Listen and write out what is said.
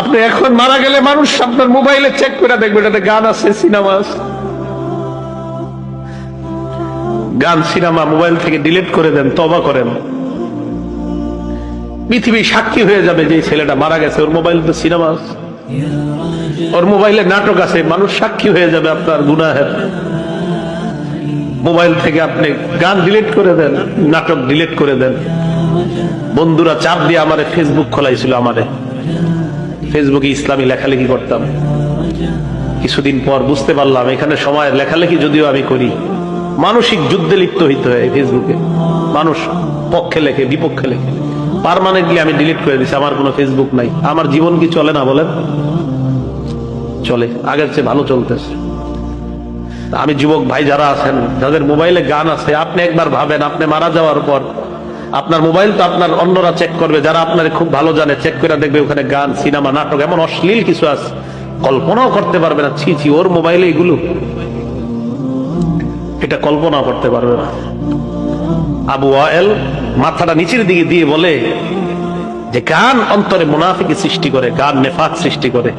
আপনি এখন মারা গেলে মানুষ আপনার মোবাইলে চেক করে দেখবে এটাতে গান আছে, সিনেমা আছে। গান সিনেমা মোবাইল থেকে ডিলিট করে দেন, তওবা করেন। পৃথিবী সাক্ষী হয়ে যাবে যে ছেলেটা মারা গেছে, ওর মোবাইলে তো সিনেমা আছে, ওর মোবাইলে নাটক আছে, মানুষ সাক্ষী হয়ে যাবে আপনার গুনাহের। মোবাইল থেকে আপনি গান ডিলিট করে দেন, নাটক ডিলিট করে দেন। বন্ধুরা চাপ দিয়ে আমারে ফেসবুক খোলাইছিল, আমারে ফেসবুকে ইসলামী লেখালেখি করতাম। কিছুদিন পর বুঝতে পারলাম এখানে সময় লেখালেখি যদিও আমি করি, মানসিক যুদ্ধে লিপ্ত হইতে হয় ফেসবুকে। মানুষ পক্ষে লেখে, বিপক্ষে লেখে। পার্মানেন্টলি আমি ডিলিট করে দিচ্ছি, আমার কোনো ফেসবুক নাই। আমার জীবন কি চলে না বলেন? চলে, আগের চেয়ে ভালো চলতেছে। আমি যুবক ভাই যারা আছেন, যাদের মোবাইলে গান আছে, আপনি একবার ভাবেন, আপনি মারা যাওয়ার পর আপনার মোবাইল তো আপনার অন্যরা চেক করবে, যারা আপনার খুব ভালো জানে, চেক করে দেখবে ওখানে গান, সিনেমা, নাটক, এমন অশ্লীল কিছু আছে কল্পনাও করতে পারবে না। ছি ছি, ওর মোবাইলে এগুলো, এটা কল্পনা করতে পারবে না। আবু ওয়াইল মাথাটা নিচের দিকে দিয়ে বলে যে গান অন্তরে মুনাফিকি সৃষ্টি করে, গান নেফাক সৃষ্টি করে।